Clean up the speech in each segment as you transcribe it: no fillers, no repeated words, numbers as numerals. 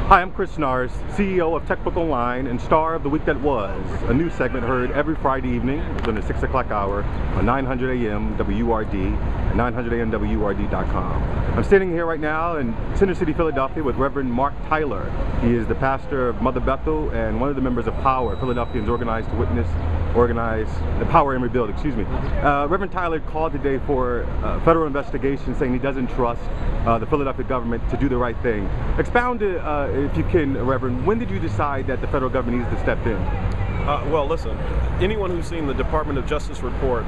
Hi, I'm Norris, CEO of Techbook Online and star of The Week That Was, a news segment heard every Friday evening during the 6 o'clock hour on 900 AM WURD and 900AMWURD.com. I'm standing here right now in Center City, Philadelphia with Reverend Mark Tyler. He is the pastor of Mother Bethel and one of the members of P.O.W.E.R, Philadelphians Organized to Witness, the Power and Rebuild, excuse me. Reverend Tyler called today for a federal investigation, saying he doesn't trust the Philadelphia government to do the right thing. Expound, if you can, Reverend, when did you decide that the federal government needs to step in? Well, listen, anyone who's seen the Department of Justice report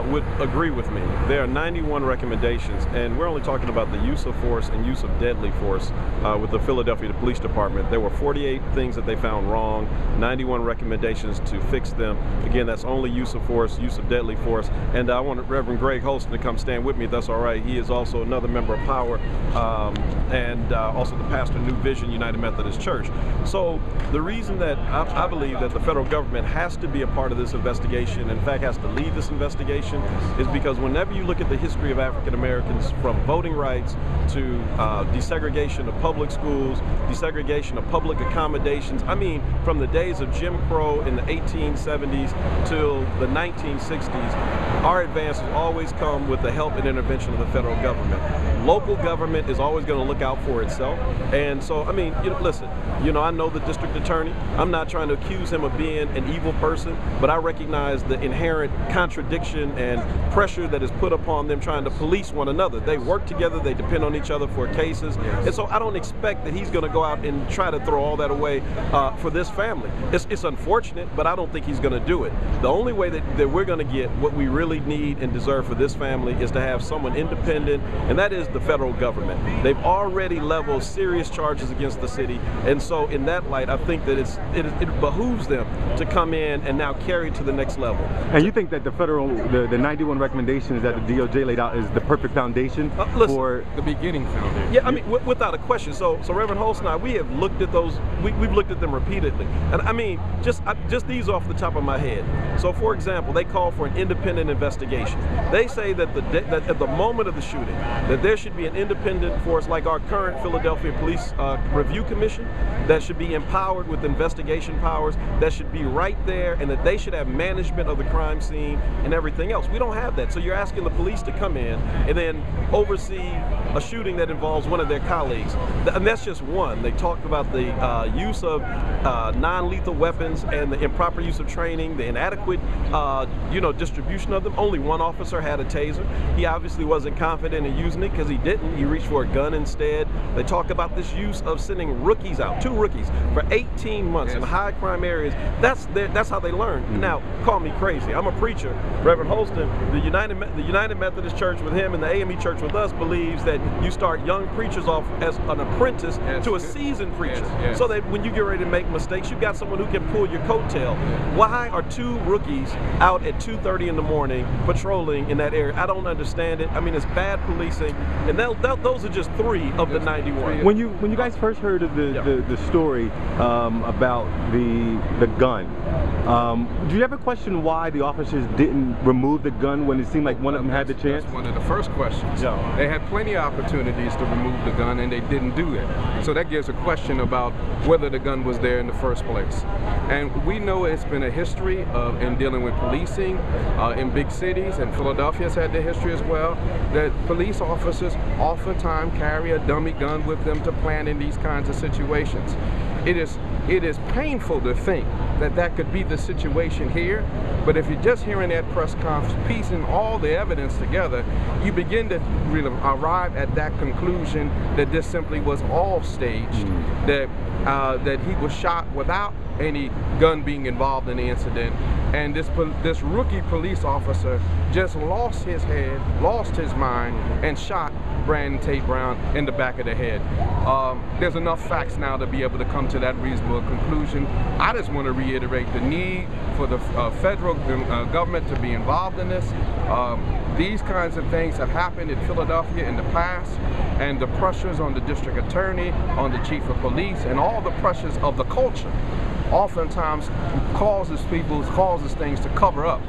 would agree with me. There are 91 recommendations, and we're only talking about the use of force and use of deadly force with the Philadelphia Police Department. There were 48 things that they found wrong, 91 recommendations to fix them. Again, that's only use of force, use of deadly force. And I want Reverend Greg Holston to come stand with me, if that's all right. He is also another member of P.O.W.E.R and also the pastor of New Vision United Methodist Church. So the reason that I believe that the federal government has to be a part of this investigation, in fact has to lead this investigation, is because whenever you look at the history of African Americans, from voting rights to desegregation of public schools, desegregation of public accommodations, I mean from the days of Jim Crow in the 1870s till the 1960s, our advances always come with the help and intervention of the federal government. Local government is always going to look out for itself, and so I mean, listen, I know the district attorney. I'm not trying to accuse him of being an evil person, but I recognize the inherent contradiction and pressure that is put upon them trying to police one another. They work together, they depend on each other for cases, and so I don't expect that he's going to go out and try to throw all that away for this family. It's unfortunate, but I don't think he's going to do it. The only way that we're going to get what we really need and deserve for this family is to have someone independent, and that is the federal government. They've already leveled serious charges against the city, and so in that light, I think that it behooves them to come in and now carry it to the next level. And you think that the 91 recommendations that the DOJ laid out is the perfect foundation for the beginning foundation? Yeah, I mean, without a question. So Reverend Holston and I, we have looked at those. We've looked at them repeatedly, and I mean, just these off the top of my head. So, for example, they call for an independent investigation. They say that that at the moment of the shooting, that there should be an independent force like our current Philadelphia Police Review Commission that should be empowered with investigation powers, that should be right there, and that they should have management of the crime scene and everything else. We don't have that. So you're asking the police to come in and then oversee a shooting that involves one of their colleagues. And that's just one. They talked about the use of non-lethal weapons and the improper use of training, the inadequate distribution of them. Only one officer had a taser. He obviously wasn't confident in using it because he didn't. He reached for a gun instead. They talk about this use of sending rookies out, 2 rookies, for 18 months in high crime areas. That's how they learn. Now, call me crazy. I'm a preacher. Reverend Holston, the United Methodist Church with him and the AME Church with us believes that you start young preachers off as an apprentice to a seasoned preacher, so that when you get ready to make mistakes, you got someone who can pull your coattail. Why are 2 rookies out at 2:30 in the morning patrolling in that area? I don't understand it. I mean, it's bad policing, and those are just 3 of the 91. When you guys first heard of the story about the gun, do you ever question why the officers didn't remove the gun when it seemed like one of them had the chance? That's one of the first questions. Yeah. They had plenty of opportunities to remove the gun, and they didn't do it. So that gives a question about whether the gun was there in the first place. And we know it's been a history in dealing with policing in big cities, and Philadelphia's had their history as well, that police officers oftentimes carry a dummy gun with them to plan in these kinds of situations. It is painful to think that could be the situation here, but if you're just hearing that press conference, piecing all the evidence together, you begin to really arrive at that conclusion that this simply was all staged, that he was shot without any gun being involved in the incident, and this rookie police officer just lost his head, lost his mind, and shot Brandon Tate-Brown in the back of the head. There's enough facts now to be able to come to that reasonable conclusion. I just want to reiterate the need for the federal government to be involved in this. These kinds of things have happened in Philadelphia in the past, and the pressures on the district attorney, on the chief of police, and all the pressures of the culture oftentimes causes things to cover up.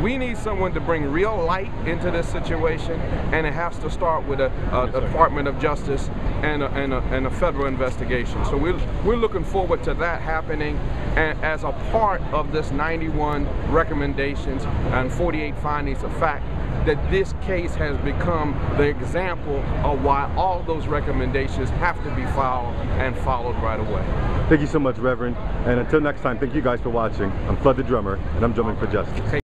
We need someone to bring real light into this situation, and it has to start with a Department of Justice and a federal investigation. So we're looking forward to that happening, and as a part of this 91 recommendations and 48 findings of fact, that this case has become the example of why all those recommendations have to be followed and followed right away. Thank you so much, Reverend. And until next time, thank you guys for watching. I'm Flood the Drummer, and I'm drumming for justice.